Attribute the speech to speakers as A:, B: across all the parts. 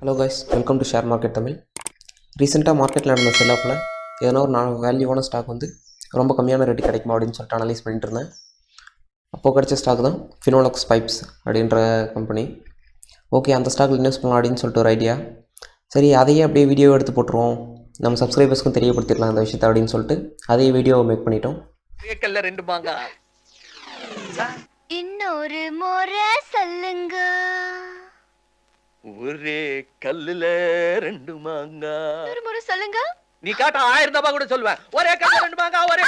A: Hello guys, welcome to share market Tamil. ரீசெண்டாக மார்க்கெட்டில் நடந்த செல் ஆஃபில் எதனா ஒரு வேல்யூவான ஸ்டாக் வந்து ரொம்ப கம்மியான ரேட்டு கிடைக்குமா அப்படின்னு சொல்லிட்டு அனலைஸ் பண்ணிட்டு இருந்தேன். அப்போது கிடைச்ச ஸ்டாக் தான் ஃபினோலெக்ஸ் பைப்ஸ் அப்படின்ற கம்பெனி. ஓகே, அந்த ஸ்டாக்கில் இன்வெஸ்ட் பண்ணலாம் அப்படின்னு சொல்லிட்டு ஒரு ஐடியா. சரி, அதையே அப்படியே வீடியோ எடுத்து போட்டுருவோம், நம்ம சப்ஸ்கிரைபர்ஸ்க்கும் தெரியப்படுத்திடலாம் அந்த விஷயத்தை அப்படின்னு சொல்லிட்டு அதே வீடியோவை மேக் பண்ணிட்டோம்.
B: இன்னொரு முறை சொல்லுங்க.
C: ஒரே கல்லுல ரெண்டு மாங்கா.
B: ஒரு முறை சொல்லுங்க.
C: நீ காட்ட 1000 ரூபாய் கூட சொல்லுவேன். ஒரே கல்லுல ரெண்டு மாங்கா, ஒரே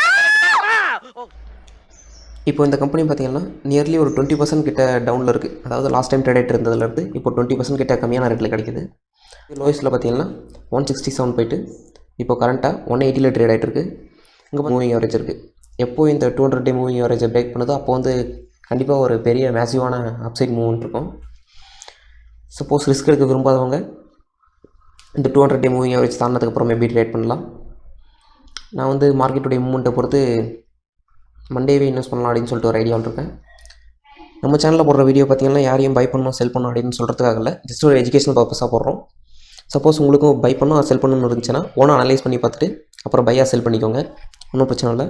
A: இப்போ இந்த கம்பெனி பார்த்தீங்கன்னா நியர்லி ஒரு 20% கிட்ட டவுனில் இருக்குது. அதாவது லாஸ்ட் டைம் ட்ரேட் ஆகிட்டு இருந்ததுலேருந்து இப்போ 20% கிட்ட கம்மியான ரேட்டில் கிடைக்குது. லோயஸ்ட்டில் பார்த்தீங்கன்னா 167 போயிட்டு இப்போ கரண்ட்டாக 180 ட்ரேட் ஆகிட்டு இருக்குது. இங்கே மூவிங் ஆவரேஜ் இருக்குது. எப்போ இந்த 200 டே மூவிங் ஆவரேஜை பிரேக் பண்ணுதோ அப்போ வந்து கண்டிப்பாக ஒரு பெரிய மேசிவான அப்சைட் மூவ்மெண்ட் இருக்கும். சப்போஸ் ரிஸ்க் எடுக்க விரும்பாதவங்க இந்த 200 டே மூவிங் ஆவரேஜ் தாண்டினதுக்கப்புறம் மேபி ட்ரேட் பண்ணலாம். நான் வந்து மார்க்கெட்டுடைய மூவ்மெண்ட்டை பொறுத்து மண்டேவே இன்வெஸ்ட் பண்ணலாம் அப்படின்னு சொல்லிட்டு ஒரு ஐடியாவில் இருக்கேன். நம்ம சேனலில் போடுற வீடியோ பார்த்திங்கன்னா யாரையும் பை பண்ணணும் செல் பண்ணணும் அப்படின்னு சொல்கிறதுக்காக இல்லை, ஜஸ்ட் ஒரு எஜுகேஷனல் பர்பஸாக போடுறோம். சப்போஸ் உங்களுக்கும் பை பண்ணணும் செல் பண்ணணும்னு இருந்துச்சுன்னா ஓனாக அனலைஸ் பண்ணி பார்த்துட்டு அப்புறம் பையாக செல் பண்ணிக்கோங்க, ஒன்றும் பிரச்சனை இல்லை.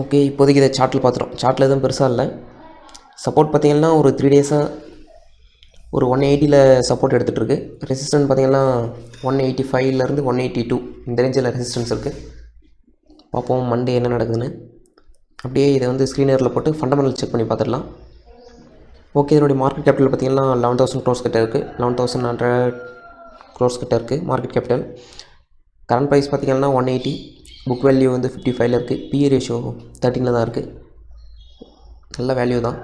A: ஓகே, இப்போதைக்கு இதை சார்ட்டில் பார்த்துட்டோம். சார்ட்டில் எதுவும் பெருசாக இல்லை. சப்போர்ட் பார்த்திங்கன்னா ஒரு 3 டேஸாக ஒரு 180 சப்போர்ட் எடுத்துகிட்டு இருக்குது. ரெசிஸ்டன்ஸ் பார்த்திங்கன்னா 185 182 இந்த ரேஞ்சில் ரெசிஸ்டன்ஸ் இருக்குது. பார்ப்போம் மண்டே என்ன நடக்குதுன்னு. அப்படியே இதை வந்து ஸ்க்ரீனரில் போட்டு ஃபண்டமெண்டல் செக் பண்ணி பார்த்துடலாம். ஓகே, இதனுடைய மார்க்கெட் கேபிட்டல் பார்த்திங்கன்னா 11,000 crores கிட்ட இருக்குது. 11,100 crores கிட்ட இருக்குது மார்க்கெட் கேபிட்டல். கரண்ட் ப்ரைஸ் பார்த்திங்கன்னா 180, புக் வேல்யூ வந்து 55 இருக்குது. பிஇ ரேஷியோ 13 தான் இருக்குது. நல்ல வேல்யூ தான்.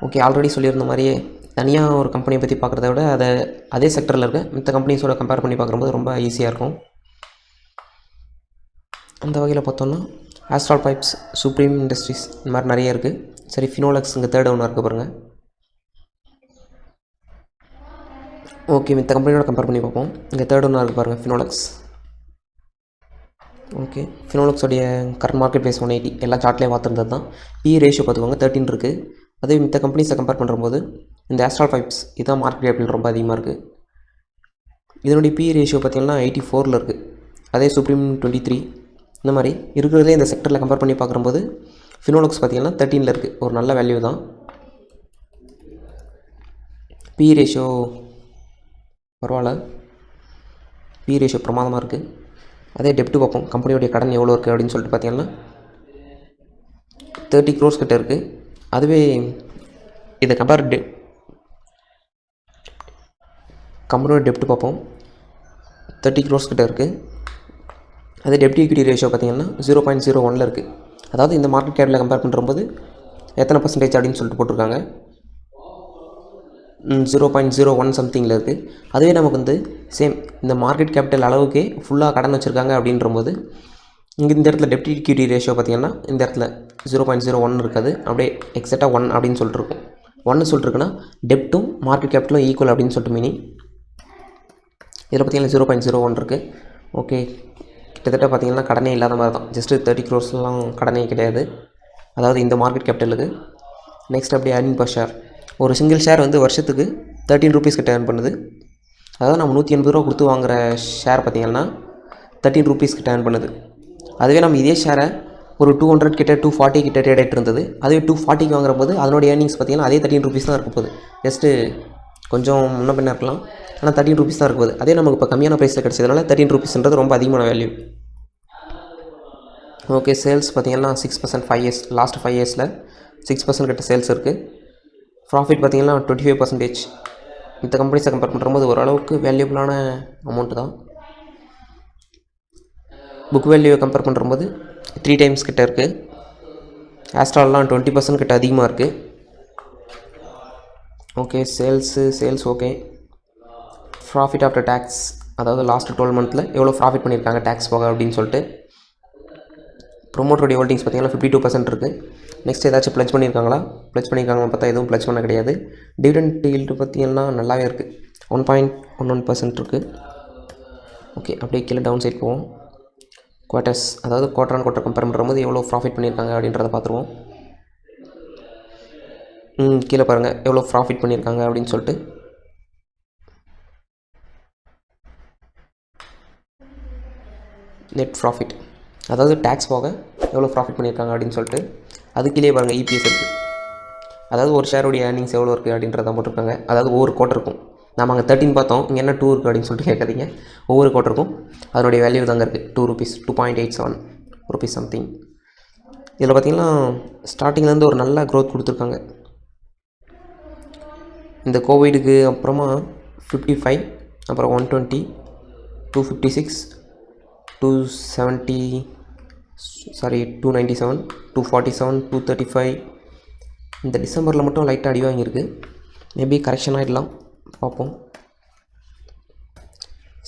A: ஓகே, ஆல்ரெடி சொல்லியிருந்த மாதிரியே தனியாக ஒரு கம்பெனியை பற்றி பார்க்குறத விட அதே செக்டரில் இருக்க மற்ற கம்பெனிஸோட கம்பேர் பண்ணி பார்க்கும்போது ரொம்ப ஈஸியாக இருக்கும். அந்த வகையில் பார்த்தோன்னா ஆஸ்ட்ரால் பைப்ஸ், சுப்ரீம் இண்டஸ்ட்ரீஸ் இந்த மாதிரி நிறைய இருக்குது. சரி, ஃபினோலெக்ஸ் இங்கே தேர்ட் ஒன்று இருக்க பாருங்கள். ஓகே, மற்ற கம்பெனியோட கம்பேர் பண்ணி பார்ப்போம். இங்கே தேர்ட் ஒன்றா இருக்குது பாருங்கள், ஃபினோலெக்ஸ். ஓகே, ஃபினோலெக்ஸோடைய கரண்ட் மார்க்கெட் ப்ரைஸ் 180 எல்லா சார்ட்லேயே பார்த்துருந்தது தான். பிஇ ரேஷியோ பார்த்துக்கோங்க 13 இருக்குது. அதே மற்ற கம்பெனிஸை கம்பேர் பண்ணும்போது இந்த ஆஸ்ட்ரால் பைப்ஸ் இதுதான் மார்க்கெட் கேபிட்டல் ரொம்ப அதிகமாக இருக்குது. இதனுடைய பிஇ ரேஷியோ பார்த்திங்கன்னா 84 இருக்குது. அதே சுப்ரீம் 23. இந்த மாதிரி இருக்கிறதே இந்த செக்டரில் கம்பேர் பண்ணி பார்க்கும்போது ஃபினோலெக்ஸ் பார்த்திங்கன்னா 13 இருக்குது. ஒரு நல்ல வேல்யூ தான். பிஇ ரேஷியோ பரவாயில்ல, பிஇ ரேஷியோ பிரமாதமாக இருக்குது. அதே டெப்ட்டு பார்ப்போம், கம்பெனியோடைய கடன் எவ்வளோ இருக்குது அப்படின்னு சொல்லிட்டு பார்த்திங்கன்னா 30 crores கிட்ட இருக்குது. அதுவே இதை கம்பெனியோட டெப்ட்டு பார்ப்போம், 30 crores கிட்ட இருக்குது. அதே டெப்ட் ஈக்விட்டி ரேஷியோ பார்த்திங்கன்னா 0.01 இருக்குது. அதாவது இந்த மார்க்கெட் கேபிட்டலில் கம்பேர் பண்ணும்போது எத்தனை பர்சன்டேஜ் அப்படின்னு சொல்லிட்டு போட்டிருக்காங்க, 0.01 சம்திங்கில் இருக்குது. அதுவே நமக்கு வந்து சேம் இந்த மார்க்கெட் கேபிட்டல் அளவுக்கே ஃபுல்லாக கடன் வச்சுருக்காங்க அப்படின்றபோது இங்கே இந்த இடத்துல டெப்ட் ஈக்விட்டி ரேஷியோ பார்த்திங்கன்னா இந்த இடத்துல 0.01 இருக்காது, அப்படியே எக்ஸாக்டாக 1 அப்படின்னு சொல்லிட்டு இருக்கும். 1 சொல்லிட்டுருக்குன்னா டெப்ட்டும் மார்க்கெட் கேபிட்டலும் ஈக்குவல் அப்படின்னு சொல்லிட்டு மீனிங். இதில் பார்த்திங்கன்னா 0.01 இருக்குது. ஓகே, கிட்டத்தட்ட பார்த்திங்கன்னா கடனே இல்லாத மாதிரி தான். ஜஸ்ட்டு 30 crores கடனே கிடையாது, அதாவது இந்த மார்க்கெட் கேபிட்டலுக்கு. நெக்ஸ்ட் அப்படியே ஏர்னிங் பர் ஷேர், ஒரு சிங்கிள் ஷேர் வந்து வருஷத்துக்கு 13 rupees கிட்ட ஏர்ன் பண்ணுது. அதாவது நம்ம 180 ரூபா கொடுத்து வாங்குகிற ஷேர் பார்த்திங்கன்னா 13 rupees கிட்ட ஏர்ன் பண்ணுது. அதுவே நம்ம இதே ஷேரை ஒரு 200 கிட்ட 240 கிட்ட ட்ரேட் ஆகிட்டு இருந்தது. அதுவே 240க்கு வாங்குற போது அதனுடைய ஏர்னிங்ஸ் பார்த்திங்கன்னா அதே 13 rupees தான் இருக்க போகுது. ஜஸ்ட்டு கொஞ்சம் முன்ன பின்ன இருக்கலாம், ஆனால் 13 rupees தான் இருக்குது. அதே நமக்கு இப்போ கம்மியான ப்ரைஸில் கிடச்சதுனால 13 rupeesன்றது ரொம்ப அதிகமான வேல்யூ. ஓகே, சேல்ஸ் பார்த்திங்கன்னா 6% 5 years, லாஸ்ட் 5 yearsல 6% கிட்ட சேல்ஸ் இருக்குது. ப்ராஃபிட் பார்த்திங்கன்னா 25%. இந்த கம்பெனிஸை கம்பேர் பண்ணும்போது ஓரளவுக்கு வேல்யூபிளான அமௌண்ட்டு தான். புக் வேல்யூவை கம்பேர் பண்ணும்போது 3 times கிட்ட இருக்குது. ஆஸ்ட்ரால்லாம் 20% கிட்ட அதிகமாக இருக்குது. Okay, sales okay. Profit after tax, அதாவது லாஸ்ட் 12 monthல எவ்வளோ ப்ராஃபிட் பண்ணியிருக்காங்க டேக்ஸ் போக அப்படின்னு சொல்லிட்டு. ப்ரொமோட்டருடைய ஹோல்டிங்ஸ் பார்த்திங்கன்னா 52% இருக்குது. நெக்ஸ்ட் ஏதாச்சும் ப்ளச் பண்ணியிருக்காங்களா? ப்ளச் பண்ணியிருக்காங்கன்னு பார்த்தா எதுவும் ப்ளச் பண்ண கிடையாது. டிவிடெண்ட் ஈல்டு பார்த்திங்கன்னா நல்லாவே இருக்குது, 1.11% இருக்குது. ஓகே, அப்படியே கீழே டவுன் சைட் போவோம். குவார்ட்டர்ஸ், அதாவது குவார்டர் ஆன் குவார்ட்டர் கம்பேர் பண்ணும்போது எவ்வளோ ப்ராஃபிட் பண்ணியிருக்காங்க அப்படின்றத பார்த்துருவோம். கீழே பாருங்கள் எவ்வளோ ப்ராஃபிட் பண்ணியிருக்காங்க அப்படின்னு சொல்லிட்டு. நெட் ப்ராஃபிட், அதாவது டேக்ஸ் போக எவ்வளோ ப்ராஃபிட் பண்ணியிருக்காங்க அப்படின்னு சொல்லிட்டு அதுக்குள்ளேயே பாருங்கள் இபிஎஸ் இருக்குது. அதாவது ஒரு ஷேருடைய ஏர்னிங்ஸ் எவ்வளோ இருக்குது அப்படின்றத போட்டிருக்காங்க. அதாவது ஒவ்வொரு குவார்ட்டர் இருக்கும். நம்ம அங்கே 13 பார்த்தோம், இங்கே என்ன 2 இருக்குது அப்படின்னு சொல்லிட்டு கேட்காதீங்க. ஒவ்வொரு குவார்ட்டருக்கும் அதனுடைய வேல்யூ தாங்க இருக்குது. ₹2 2.87 ருபீஸ் சம்திங். இதில் பார்த்திங்கன்னா ஸ்டார்டிங்லேருந்து ஒரு நல்ல க்ரோத் கொடுத்துருக்காங்க. இந்த கோவிடுக்கு அப்புறமா 55, அப்புறம் 120, 256, 270, 297, 247, 235. இந்த டிசம்பரில் மட்டும் லைட்டாக அடி வாங்கியிருக்கு. மேபி கரெக்ஷன் ஆகிடலாம், பார்ப்போம்.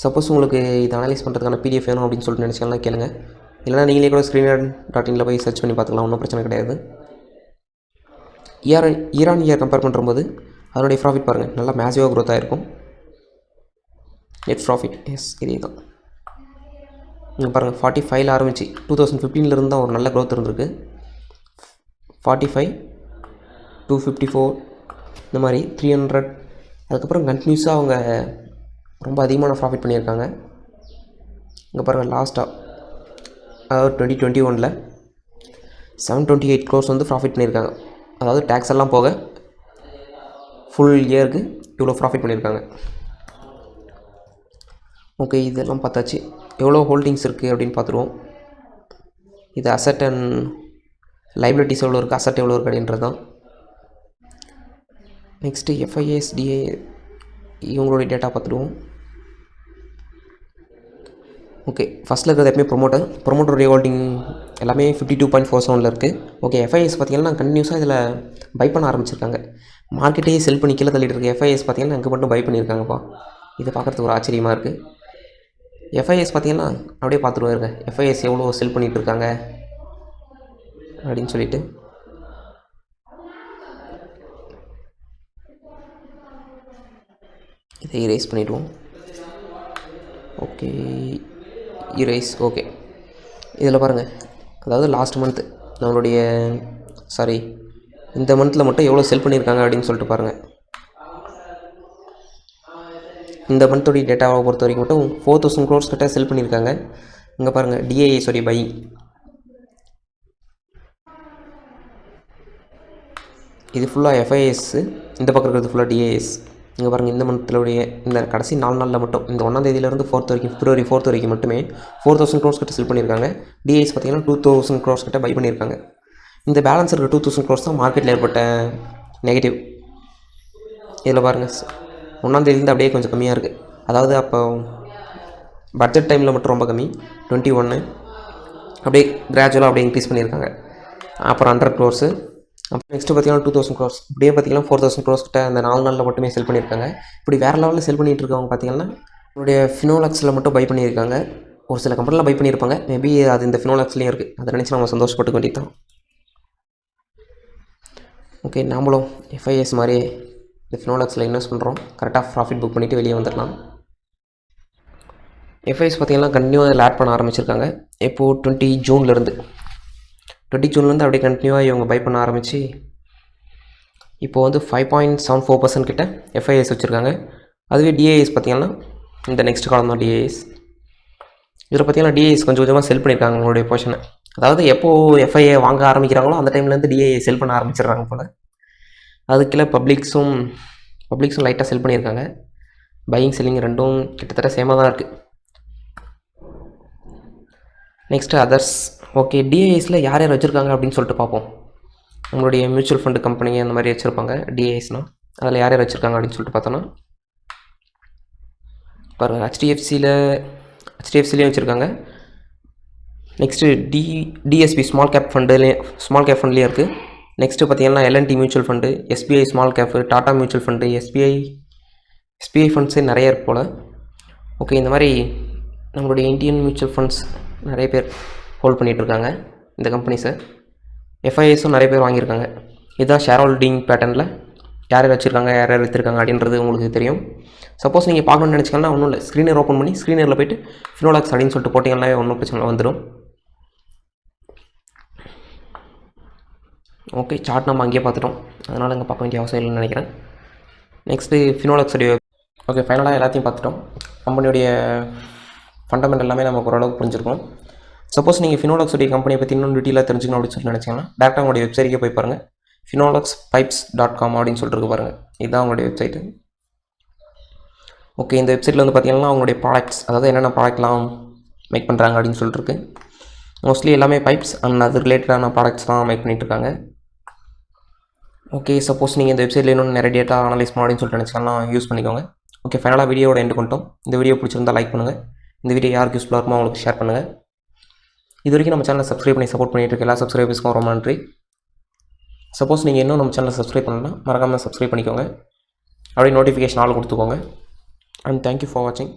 A: சப்போஸ் உங்களுக்கு இதை அனலைஸ் பண்ணுறதுக்கான பிடிஎஃப் வேணும் அப்படின்னு சொல்லிட்டு நினச்சிக்கலாம் கேளுங்க. இல்லைனா நீங்களே கூட screener.in போய் சர்ச் பண்ணி பார்த்துக்கலாம், ஒன்றும் பிரச்சனை கிடையாது. இயர் ஆன் இயர் கம்பேர் பண்ணும்போது அதனுடைய ப்ராஃபிட் பாருங்கள், நல்லா மேசிவாக க்ரோத் ஆகிருக்கும். நெட் ப்ராஃபிட் இதே தான். நீங்கள் பாருங்கள் 45 ஆரம்பிச்சு 2015 தான் ஒரு நல்ல க்ரோத் இருந்திருக்கு. 45, 254, இந்த மாதிரி 300. அதுக்கப்புறம் கண்டினியூஸாக அவங்க ரொம்ப அதிகமான ப்ராஃபிட் பண்ணியிருக்காங்க. இங்கே பாருங்கள் லாஸ்ட்டாக, அதாவது 2021 728 crores வந்து ப்ராஃபிட் பண்ணியிருக்காங்க. அதாவது டேக்ஸ் எல்லாம் போக ஃபுல் இயருக்கு இவ்வளோ ப்ராஃபிட் பண்ணியிருக்காங்க. ஓகே, இதெல்லாம் பார்த்தாச்சு. எவ்வளோ ஹோல்டிங்ஸ் இருக்குது அப்படின்னு பார்த்துருவோம். இது அசட் அண்ட் லைபிலிட்டிஸ் எவ்வளோ இருக்குது, அசட் எவ்வளோ இருக்குது அப்படின்றது தான். நெக்ஸ்ட்டு எஃப்ஐஎஸ் டிஏ இவங்களுடைய டேட்டா பார்த்துடுவோம். ஓகே, ஃபஸ்ட்டில் இருக்கிறது எப்பவுமே ப்ரொமோட்டருடைய ஹோல்டிங் எல்லாமே 52.47 இருக்குது. ஓகே, எஃப்ஐஎஸ் பார்த்திங்கன்னா கண்டினியூஸாக இதில் பை பண்ண ஆரம்பிச்சிருக்காங்க. மார்க்கெட்டையே செல் பண்ணி கீழே தள்ளிட்டு இருக்க எஃப்ஐஎஸ் பார்த்திங்கன்னா அங்கே மட்டும் பை பண்ணியிருக்காங்கப்பா. இதை பார்க்குறதுக்கு ஒரு ஆச்சரியமாக இருக்குது. எஃப்ஐஎஸ் பார்த்திங்கன்னா அப்படியே பார்த்துருவாருங்க, எஃப்ஐஎஸ் எவ்வளோ செல் பண்ணிகிட்டு இருக்காங்க அப்படின்னு சொல்லிட்டு. இதை இரேஸ் பண்ணிவிடுவோம். Okay, erase. ஓகே, இதில் பாருங்கள், அதாவது லாஸ்ட் மந்த்து நம்மளுடைய இந்த மந்தில் மட்டும் எவ்வளோ செல் பண்ணியிருக்காங்க அப்படின்னு சொல்லிட்டு பாருங்கள். இந்த மந்தோடைய டேட்டாவை பொறுத்த வரைக்கும் மட்டும் 4000 crores கிட்ட செல் பண்ணியிருக்காங்க. இங்கே பாருங்கள் டிஏஎஸ் உடைய பை, இது ஃபுல்லாக எஃப்ஐஎஸ், இந்த பக்கம் இருக்கிறது ஃபுல்லாக டிஏஎஸ். இங்கே பாருங்கள், இந்த மந்த்லுடைய இந்த கடைசி 4 நாளில் மட்டும், இந்த 1ஆம் தேதியிலேருந்து 4th வரைக்கும், February 4th வரைக்கும் மட்டுமே 4000 crores கிட்ட செல் பண்ணியிருக்காங்க. டிஏஎஸ் பார்த்திங்கன்னா 2000 crores கிட்ட பை பண்ணியிருக்காங்க. இந்த பேலன்ஸ் இருக்கிற 2000 crores தான் மார்க்கெட்டில் ஏற்பட்ட நெகட்டிவ். இதில் பாருங்கள், 1ஆம் தேதியிலேருந்து அப்படியே கொஞ்சம் கம்மியாக இருக்குது. அதாவது அப்போ பட்ஜெட் டைமில் மட்டும் ரொம்ப கம்மி, 21. அப்படியே கிராஜுவலாக அப்படியே இன்க்ரீஸ் பண்ணியிருக்காங்க. அப்புறம் 100 crores, அப்புறம் நெக்ஸ்ட்டு பார்த்திங்கன்னா 2000 crores, இப்படியே பார்த்திங்கன்னா 4000 crores கிட்ட அந்த 4 நாளில் மட்டுமே செல் பண்ணியிருக்காங்க. இப்படி வேறு லெவலில் செல் பண்ணிகிட்டு இருக்கவங்க பார்த்திங்கன்னா என்னுடைய ஃபினோலெக்ஸில் மட்டும் பை பண்ணியிருக்காங்க. ஒரு சில கம்பெனியில் பை பண்ணியிருப்பாங்க, மேபி அது இந்த ஃபினோலெக்ஸ்லேயும் இருக்குது. அதை நினச்சி நம்ம சந்தோஷப்பட்டுக்க வேண்டியது தான். ஓகே, நாமளும் எஃப்ஐஎஸ் மாதிரி இந்த ஃபினோலெக்ஸில் இன்வெஸ்ட் பண்ணுறோம். கரெக்டாக ப்ராஃபிட் புக் பண்ணிவிட்டு வெளியே வந்துடலாம். எஃப்ஐஎஸ் பார்த்திங்கன்னா கண்டினியூவாக அதில் ஆட் பண்ண ஆரம்பிச்சிருக்காங்க. இப்போது 20 ஜூன்லேருந்து அப்படியே கண்டினியூவாக இவங்க பை பண்ண ஆரம்பித்து இப்போது வந்து 5.74% கிட்ட எஃப்ஐஎஸ் வச்சுருக்காங்க. அதுவே டிஏஎஸ் பார்த்திங்கன்னா இந்த நெக்ஸ்ட் காலம் தான் டிஏஎஸ். இதில் பார்த்திங்கன்னா டிஏஎஸ் கொஞ்சம் கொஞ்சமாக செல் பண்ணியிருக்காங்க அவங்களுடைய போர்ஷனை. அதாவது எப்போது எஃப்ஐஏ வாங்க ஆரம்பிக்கிறாங்களோ அந்த டைம்லேருந்து டிஏஏ செல் பண்ண ஆரம்பிச்சிடுறாங்க போல். அதுக்குள்ளே பப்ளிக்ஸும் லைட்டாக செல் பண்ணியிருக்காங்க. பையிங் செல்லிங் ரெண்டும் கிட்டத்தட்ட சேமாக தான் இருக்குது. Next others. ஓகே, டிஏஎஸில் யார் யார் வச்சுருக்காங்க அப்படின்னு சொல்லிட்டு பார்ப்போம். நம்மளுடைய மியூச்சுவல் ஃபண்டு கம்பெனி அந்த மாதிரி வச்சுருப்பாங்க டிஏஎஸ்னால். அதில் யார் யார் வச்சுருக்காங்க அப்படின்னு சொல்லிட்டு பார்த்தோன்னா பாருங்கள், ஹெச்டிஎஃப்சிலையும் வச்சுருக்காங்க. நெக்ஸ்ட்டு டிஎஸ்பி ஸ்மால் கேப் ஃபண்ட்லேயும் இருக்குது. நெக்ஸ்ட்டு பார்த்திங்கன்னா L and T mutual fund, SBI small cap, Tata mutual fund, SBI ஃபண்ட்ஸே நிறைய இருக்கு போல். ஓகே, இந்த மாதிரி நம்மளுடைய இந்தியன் மியூச்சுவல் ஃபண்ட்ஸ் நிறைய பேர் ஹோல்ட் பண்ணிகிட்ருக்காங்க இந்த கம்பெனிஸை. எஃப்ஐஎஸும் நிறைய பேர் வாங்கியிருக்காங்க. இதுதான் ஷேர் ஹோல்டிங் பேட்டர்னில் யார் யார் வச்சுருக்காங்க, யார் யார் விற்றுருக்காங்க அப்படின்றது உங்களுக்கு தெரியும். சப்போஸ் நீங்கள் பார்க்கணுன்னு நினச்சிங்கன்னா ஒன்றும் இல்லை, ஸ்க்ரீனர் ஓப்பன் பண்ணி ஸ்க்ரீனரில் போய்ட்டு ஃபினோலெக்ஸ் அப்படின்னு சொல்லிட்டு போட்டிங்கன்னாவே ஒன்றும் பிரச்சனை வந்துடும். ஓகே, சார்ட் நம்ம அங்கேயே பார்த்துட்டோம், அதனால் இங்கே பார்க்க வேண்டிய அவசியம் இல்லைன்னு நினைக்கிறேன். நெக்ஸ்ட்டு ஃபினோலெக்ஸுடைய ஓகே ஃபைனலாக எல்லாத்தையும் பார்த்துட்டோம். கம்பெனியுடைய ஃபண்டமெண்டல் எல்லாமே நமக்கு ஓரளவுக்கு புரிஞ்சிருக்கும். சப்போஸ் நீங்கள் ஃபினோலெக்ஸ் உடைய கம்பெனியை பற்றி இன்னும் டீட்டெயிலாக தெரிஞ்சுக்கணும் அப்படின்னு சொல்லி நினச்சிங்கன்னா டேரெக்டாக உங்களுடைய வெப்சைட்டுக்கே போய் பாருங்கள். finolexpipes.com அப்படின்னு சொல்லிட்டு இருக்கு பாருங்கள். இதுதான் அவங்களுடைய வெப்சைட்டு. ஓகே, இந்த வெப்சைட்டில் வந்து பார்த்தீங்கன்னா அவங்களுடைய ப்ராடக்ட்ஸ், அதாவது என்னென்ன ப்ராடக்ட்லாம் மேக் பண்ணுறாங்க அப்படின்னு சொல்லிட்டு இருக்கு. மோஸ்ட்லி எல்லாமே பைப்ஸ் அண்ட் அது ரிலேட்டடான ப்ராடக்ட்ஸ் தான் மேக் பண்ணிகிட்ருக்காங்க. ஓகே, சப்போஸ் நீங்கள் இந்த வெப்சைட்டில் இன்னும் நிறைய டேட்டா அனலைஸ் பண்ண அப்படின்னு சொல்லிட்டு நினச்சிங்கன்னா யூஸ் பண்ணிக்கோங்க. ஓகே, ஃபைனலாக வீடியோட எண்டு பண்ணிட்டோம். இந்த வீடியோ பிடிச்சிருந்தா லைக் பண்ணுங்கள். இந்த வீடியோ யாருக்கு யூஸ்ஃபுல்லாக இருக்குமோ அவங்களுக்கு ஷேர் பண்ணுங்கள். இது வரைக்கும் நம்ம சேனலை சப்ஸ்கிரைப் பண்ணி சப்போர்ட் பண்ணிட்டு இருக்க எல்லா சப்ஸ்கிரைபர்ஸ்க்கும் ரொம்ப நன்றி. சப்போஸ் நீங்கள் இன்னும் நம்ம சேனலை சப்ஸ்கிரைப் பண்ணலாம், மறக்காமல் சப்ஸ்கிரைப் பண்ணிக்கோங்க. அப்படியே நோட்டிஃபிகேஷன் ஆல் கொடுத்துக்கோங்க. அண்ட் தேங்க்யூ ஃபார் வாட்சிங்.